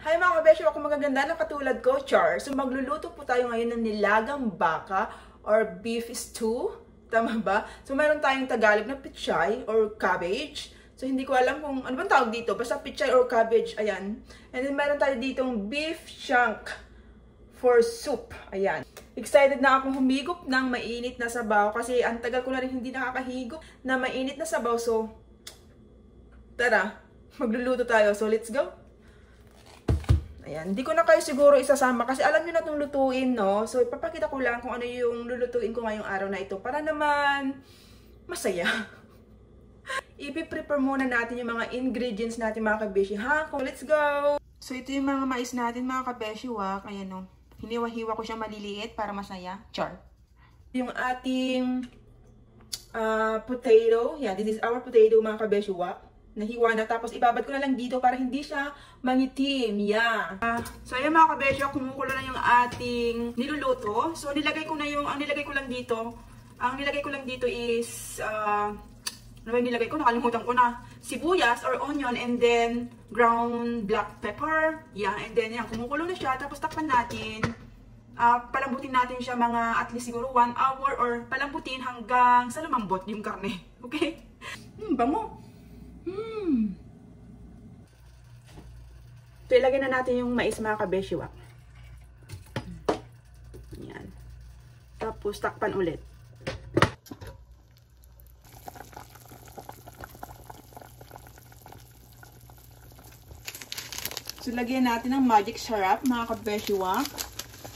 Hi mga kabesyo, ako magaganda na katulad ko, Char. So magluluto po tayo ngayon ng nilagang baka or beef stew. Tama ba? So meron tayong Tagalog na pichay or cabbage. So hindi ko alam kung ano bang tawag dito. Basta pichay or cabbage, ayan. And then meron tayo ditong beef shank for soup. Ayan. Excited na akong humigop ng mainit na sabaw kasi ang tagal ko na rin hindi nakakahigop na mainit na sabaw. So tara, magluluto tayo. So let's go. Ayan, hindi ko na kayo siguro isasama kasi alam nyo na itong lutuin, no? So, ipapakita ko lang kung ano yung lulutuin ko ngayong araw na ito para naman masaya. Ipi-prepare muna natin yung mga ingredients natin, mga kabeshi, ha? So, let's go! So, ito yung mga mais natin, mga kabeshi, wak. Ayan, no? Hiniwa-hiwa ko siya maliliit para masaya. Char. Yung ating potato. Yeah, this is our potato, mga kabeshi, wak. Nahiwa na. Tapos, ibabad ko na lang dito para hindi siya mangitim. Yeah. So, ayan mga kabesyo, kumukulo na yung ating niluluto. So, nilagay ko na yung, ang nilagay ko lang dito is, ano ba yung nilagay ko? Nakalimutan ko na. Sibuyas or onion and then ground black pepper. Yeah, and then yan, kumukulo na siya. Tapos, takpan natin. Palambutin natin siya mga at least siguro 1 hour or palambutin hanggang sa lumambot yung karne. Okay? Bango. So, ilagay na natin yung mais, mga kabeshiwa. Yan. Tapos, takpan ulit. So, lagyan natin ng magic syrup, mga kabeshiwa.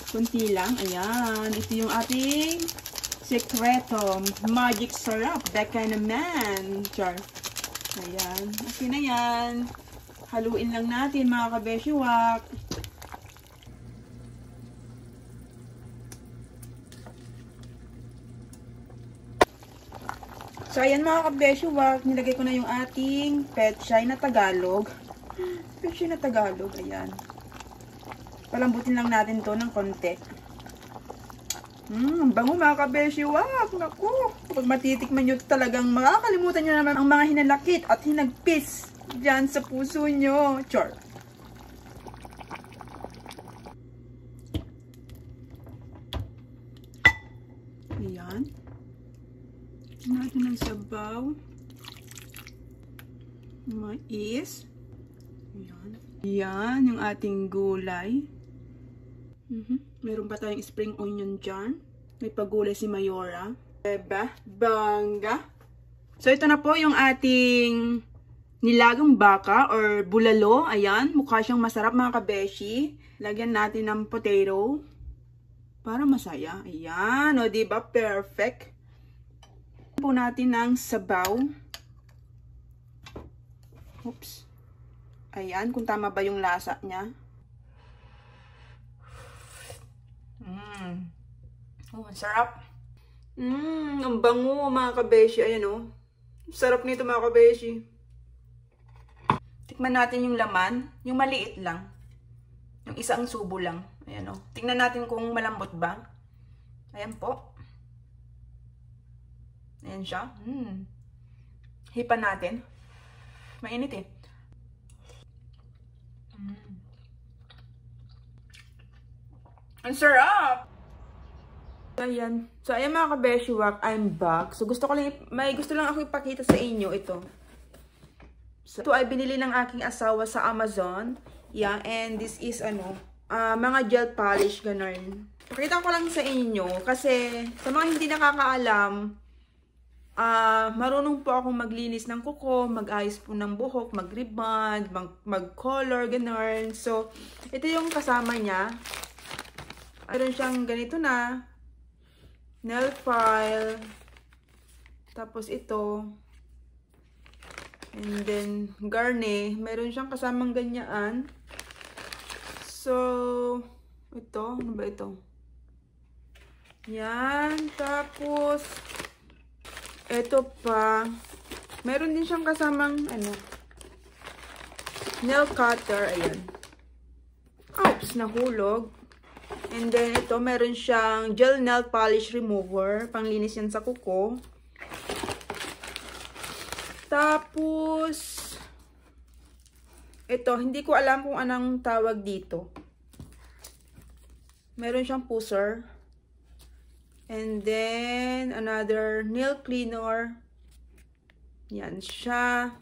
Kunti lang. Ayan. Ito yung ating sekreto. Magic syrup. That kind of man. Char. Ayan. Okay na yan. Haluin lang natin, mga kabeshiwak. So, ayan mga kabeshiwak. Nilagay ko na yung ating pechay na Tagalog. Pechay na Tagalog. Ayan. Palambutin lang natin to ng konti. Ang bango mga kabeshiwak. Naku. Kapag matitikman nyo talagang makakalimutan nyo naman ang mga hinalakit at hinagpis dyan sa puso nyo. Char. Ayan. Natin ng sabaw. Mais. Ayan. Ayan yung ating gulay. Meron pa tayong spring onion dyan. May pagulay si Mayora. Diba? Bangga. So, ito na po yung ating nilagang baka or bulalo. Ayan. Mukha siyang masarap, mga kabeshi. Lagyan natin ng potato. Para masaya. Ayan. O, diba? Perfect. Lagyan po natin ng sabaw. Oops. Ayan. Kung tama ba yung lasa niya. Oh, ang sarap. Ang bango, mga kabeshi. Ayan, oh. Sarap nito, mga kabeshi. Tikman natin yung laman. Yung maliit lang. Yung isang subo lang. Ayan, oh. Tingnan natin kung malambot ba. Ayan po. Ayan siya. Hipan natin. Mainit, eh. Ang sarap! Ayan. So, ayan mga kabeshiwak, I'm back. So, gusto lang ako ipakita sa inyo ito. So, ito ay binili ng aking asawa sa Amazon. Yeah, and this is, mga gel polish, ganun. Pakita ko lang sa inyo, kasi sa mga hindi nakakaalam, marunong po akong maglinis ng kuko, mag-ayos po ng buhok, mag-rebond, mag-color, ganun. So, ito yung kasama niya. Meron siyang ganito na. Nail file. Tapos ito. And then, garne. Meron siyang kasamang ganyan. So, ito. Ano ba ito? Yan. Tapos, ito pa. Meron din siyang kasamang, nail cutter. Ayan. Oops, nahulog. And then, ito, meron siyang gel nail polish remover. Panglinis yan sa kuko. Tapos, Ito, hindi ko alam kung anong tawag dito. Meron siyang pusher. And then, another nail cleaner. Yan siya.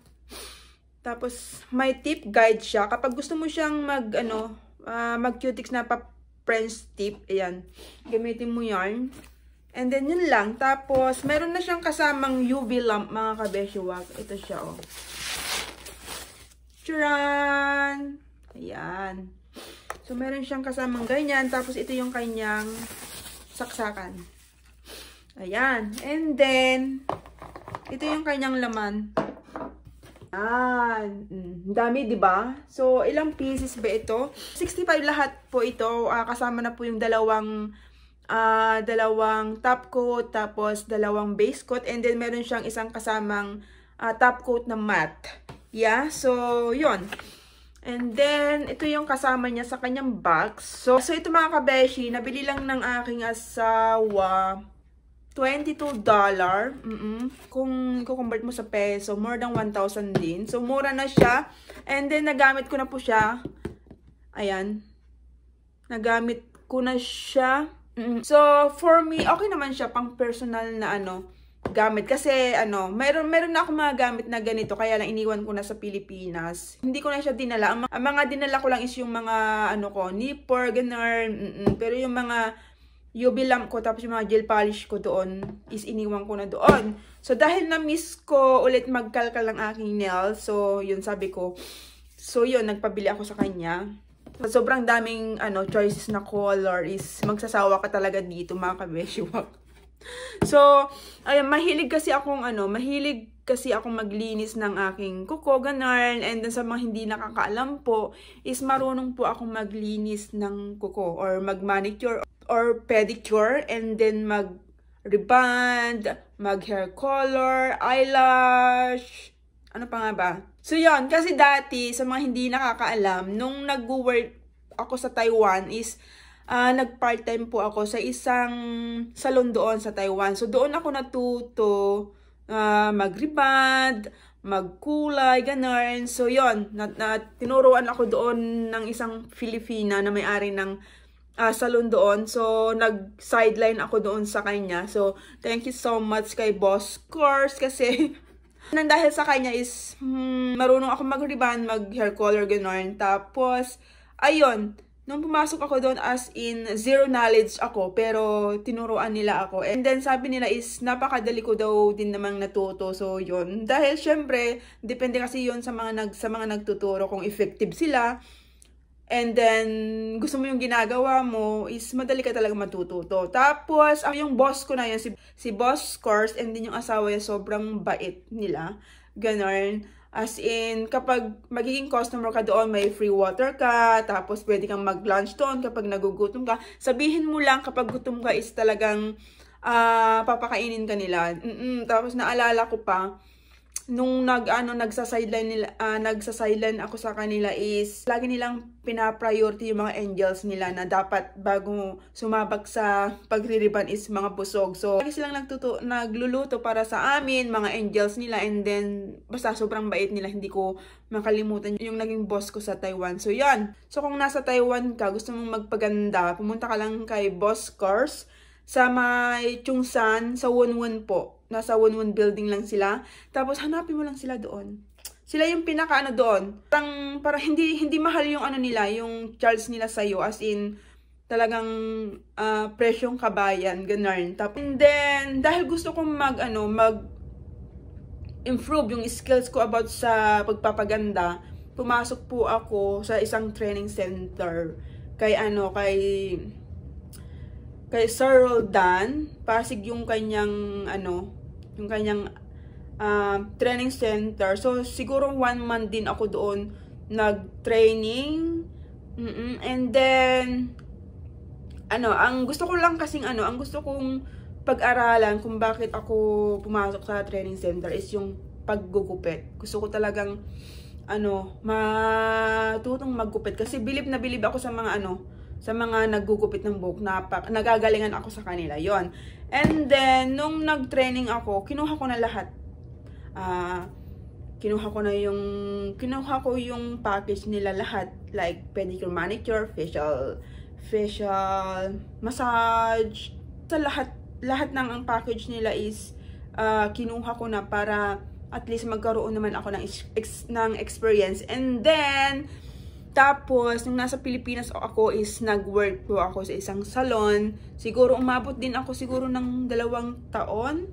Tapos, may tip guide siya. Kapag gusto mo siyang mag-cutics na pa-French tip, ayan, gamitin mo yan. And then, yun lang. Tapos, meron na siyang kasamang UV lamp, mga kabeshiwag. Ito siya, oh. Charan! Ayan. So, meron siyang kasamang ganyan. Tapos, ito yung kanyang saksakan. Ayan. And then, ito yung kanyang laman. Ayan. Dami, diba? So, ilang pieces ba ito? 65 lahat po ito. Kasama na po yung dalawang top coat, tapos dalawang base coat. And then, meron siyang isang kasamang top coat na matte. Yeah. So, yun. And then, ito yung kasama niya sa kanyang box. So ito mga kabeshi, nabili lang ng aking asawa. $22. Kung i-convert mo sa peso, more than 1,000 din. So, mura na siya. And then, nagamit ko na po siya. Ayan. Nagamit ko na siya. So, for me, okay naman siya pang personal na gamit. Kasi, meron na ako mga gamit na ganito. Kaya lang iniwan ko na sa Pilipinas. Hindi ko na siya dinala. Ang mga dinala ko lang is yung mga, nipper, ganun. Pero yung mga UV lamp ko, tapos yung mga gel polish ko doon, is iniwan ko na doon. So, dahil na-miss ko ulit magkalkal ng aking nails, so, yun sabi ko. So, yun, nagpabili ako sa kanya. So, sobrang daming, choices na color is magsasawa ka talaga dito, mga kabeshiwak. So, ayun, mahilig kasi akong maglinis ng aking kuko, ganun. And then sa mga hindi nakakaalam po, is marunong po akong maglinis ng kuko or mag-manicure or pedicure, and then mag-rebond, mag-hair color, eyelash, ano pa nga ba? So, yun, kasi dati, sa mga hindi nakakaalam, nung nag-work ako sa Taiwan is, nag-part-time po ako sa isang salon doon sa Taiwan. So, doon ako natuto mag-rebond, magkulay, ganun. So, yun, tinuruan ako doon ng isang Filipina na may-ari ng salon doon. So, nag-sideline ako doon sa kanya. So, thank you so much kay Boss Course kasi nang dahil sa kanya is marunong ako mag-rebond, mag-hair color, gano'n. Tapos, ayun, nung pumasok ako doon as in zero knowledge ako, pero tinuruan nila ako. And then, sabi nila is napakadali ko daw din namang natuto. So, yun. Dahil, syempre, depende kasi yun sa mga nagtuturo kung effective sila. And then, gusto mo yung ginagawa mo, is madali ka talaga matututo. Tapos, yung boss ko na yun, si Boss Course, and din yung asawa niya, sobrang bait nila. Ganon. As in, kapag magiging customer ka doon, may free water ka, tapos pwede kang mag-lunch doon kapag nagugutom ka. Sabihin mo lang kapag gutom ka is talagang papakainin ka nila. Tapos, naalala ko pa, nung nagsa-sideline ako sa kanila is lagi nilang pina-priority yung mga angels nila na dapat bago sumabak sa pagre-ribbon is mga busog. So, lagi silang nagluluto para sa amin, mga angels nila, and then basta sobrang bait nila, hindi ko makalimutan yung naging boss ko sa Taiwan. So, yan. So, kung nasa Taiwan ka, gusto mong magpaganda, pumunta ka lang kay Boss Course sa may Chungsan, sa Wonwon po. Nasa Wonwon building lang sila. Tapos, hanapin mo lang sila doon. Sila yung pinaka doon. Parang hindi mahal yung nila, yung charge nila sa'yo. As in, talagang presyong kabayan, ganun. And then, dahil gusto kong mag-improve yung skills ko about sa pagpapaganda, pumasok po ako sa isang training center kay Sir Roldan. Pasig yung kanyang training center. So, siguro 1 month din ako doon nag-training. And then, ang gusto ko lang kasing ang gusto kong pag-aralan kung bakit ako pumasok sa training center is yung paggugupit. Gusto ko talagang, matutong maggupit. Kasi bilib na bilib ako sa mga sa mga naggugupit ng buhok, nagagalingan ako sa kanila, yon. And then, nung nag-training ako, kinuha ko na lahat. kinuha ko yung package nila lahat, like pedicure, manicure, facial massage. Sa lahat ng ang package nila is kinuha ko na para at least magkaroon naman ako ng experience. And then tapos nung nasa Pilipinas ako is nag-work po ako sa isang salon. Siguro umabot din ako siguro ng 2 taon.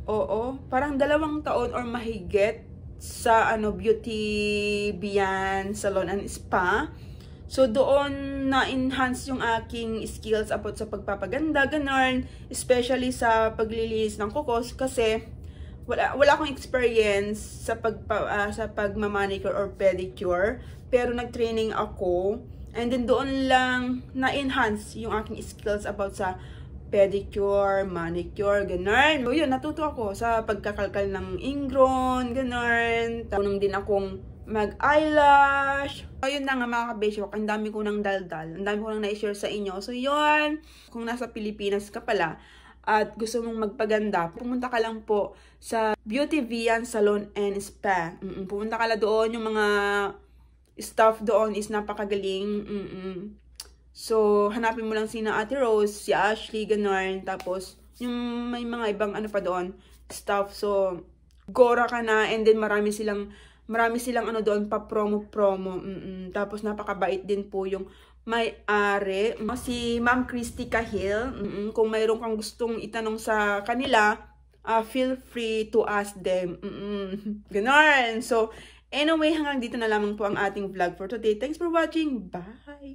Oo, parang 2 taon or mahigit sa Beauty Bian Salon and Spa. So, doon na-enhance yung aking skills about sa pagpapaganda, ganun. Especially sa paglilinis ng kukos kasi wala akong experience sa pagmamanicure or pedicure. Pero nag-training ako. And then doon lang na-enhance yung aking skills about sa pedicure, manicure, ganun. So, yun, natuto ako sa pagkakalkal ng ingron, ganun. Tanong din akong mag-eyelash. Ayun na nga mga kabeshwak, ang dami ko nang daldal. Ang dami ko nang na-share sa inyo. So yun, kung nasa Pilipinas ka pala at gusto mong magpaganda, pumunta ka lang po sa Beauty Bian Salon and Spa. Pumunta ka lang doon, yung mga staff doon is napakagaling. So hanapin mo lang sina Ate Rose, si Ashley, ganun. Tapos yung may mga ibang pa doon, staff. So gora ka na, and then marami silang doon pa promo. Tapos napakabait din po yung may-ari, si Ma'am Christy Cahill. Kung mayroon kang gustong itanong sa kanila, feel free to ask them. Ganon. So anyway, hanggang dito na lamang po ang ating vlog for today. Thanks for watching. Bye!